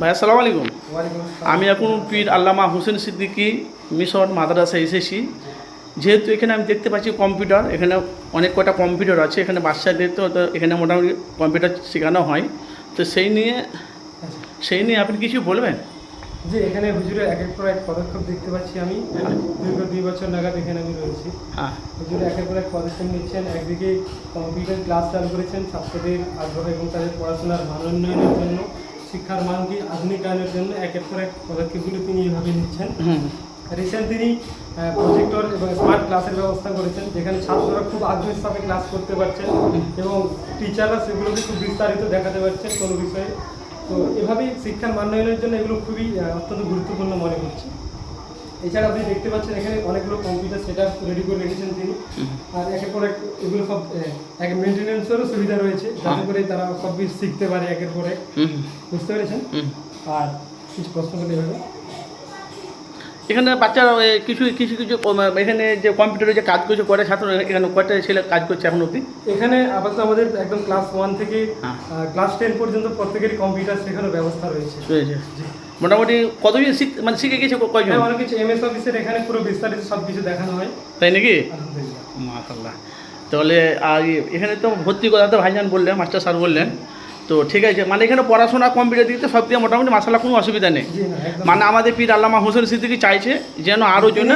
ভাই আসসালামু আলাইকুম। ওয়ালাইকুম আসসালাম। আমি এখন পীর আল্লামা হোসেন সিদ্দিকী মিশন মাদ্রাসায় এসেছি। যেহেতু এখানে আমি দেখতে পাচ্ছি কম্পিউটার, এখানে অনেক কটা কম্পিউটার আছে, এখানে বাচ্চাদের তো এখানে মোটামুটি কম্পিউটার শেখানো হয়। তো সেই নিয়ে আপনি কিছু বলবেন? জি, এখানে হুজুরের একের পর এক পদক্ষেপ দেখতে পাচ্ছি আমি। দীর্ঘ 2 বছর নাগাদ এখানে আমি রয়েছি। হ্যাঁ, হুজুর একের পর এক পদক্ষেপ নিচ্ছেন। একদিকে কম্পিউটার ক্লাস চালু করেছেন ছাত্রদের আগ্রহ এবং তাদের পড়াশোনার মান উন্নয়নের জন্য, শিক্ষার মানকে আধুনিকায়নের জন্য একের পর এক পদক্ষেপগুলো তিনি এভাবে নিচ্ছেন। রিসেন্ট তিনি প্রজেক্টর এবং স্মার্ট ক্লাসের ব্যবস্থা করেছেন, যেখানে ছাত্ররা খুব আগ্রহের সাথে ক্লাস করতে পারছেন এবং টিচাররা সেগুলোকে খুব বিস্তারিত দেখাতে পারছেন কোনো বিষয়ে। তো এভাবেই শিক্ষার মানোন্নয়নের জন্য এগুলো খুবই অত্যন্ত গুরুত্বপূর্ণ মনে করছি। এছাড়া আপনি দেখতে পাচ্ছেন এখানে অনেকগুলো কম্পিউটার সেট আপ রেডি করে রেখেছেন তিনি। আর একের পর এক এগুলো সব এক মেনটেন্যান্সেরও সুবিধা রয়েছে, যাতে করে তারা সব কিছু শিখতে পারে একের পর এক। বুঝতে পেরেছেন? আর কিছু প্রশ্ন করতে হবে। এখানে বাচ্চারা কিছু কিছু কিছু এখানে যে কম্পিউটারে যে কাজ কিছু করে ছাত্র, এখানে কয়টা ছেলে কাজ করছে এখন অবধি? এখানে আপাতত আমাদের একদম ক্লাস 1 থেকে ক্লাস 10 পর্যন্ত প্রত্যেকেরই কম্পিউটার শেখানোর ব্যবস্থা রয়েছে। মোটামুটি কতজন শিখে গেছে কয়জন? হ্যাঁ, অনেক কিছু এমএস অফিসের এখানে পুরো বিস্তারিত সব কিছু দেখানো হয়। তাই নাকি? আলহামদুলিল্লাহ। মাশাআল্লাহ। তাহলে আর এখানে তো ভর্তি কথা তো ভাইজান বললেন, মাস্টার স্যার বললেন, তো ঠিক আছে। মানে এখানে পড়াশোনা কম্পিউটার দিতে সব দিয়ে মোটামুটি মাশাআল্লাহ কোনো অসুবিধা নেই। জি না, একদম। মানে আমাদের পীর আল্লামা হোসেন সিদ্দিকী চাইছে যেন আরও জন্য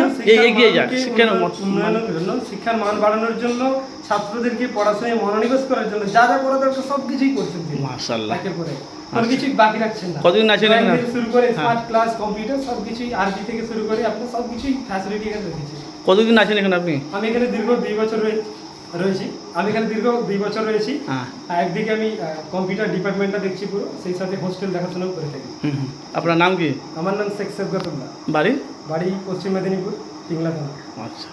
এগিয়ে যায় শিক্ষার উন্নয়নের জন্য, শিক্ষার মান বাড়ানোর জন্য, ছাত্রদেরকে পড়াশোনায় মনোনিবেশ করার জন্য যা যা করা দরকার সব কিছুই করছেন তিনি। মাশাআল্লাহ। একের পরে কোনো কিছুই বাকি রাখছেন না। কতদিন আছেন এখানে? থেকে শুরু করে স্মার্ট ক্লাস, কম্পিউটার সব কিছুই, আরবি থেকে শুরু করে আপনার সব কিছুই ফ্যাসিলিটি এখানে রেখেছে। কতদিন আছেন এখানে আপনি? আমি এখানে দীর্ঘ 2 বছর রয়েছি। একদিকে আমি কম্পিউটার ডিপার্টমেন্টটা দেখছি পুরো, সেই সাথে হোস্টেল দেখাশোনাও করে থাকি। আপনার নাম কি? আমার নাম শেখ সৈয়দুল্লাহ। বাড়ি? বাড়ি পশ্চিম মেদিনীপুর, টিংলা থানা। আচ্ছা।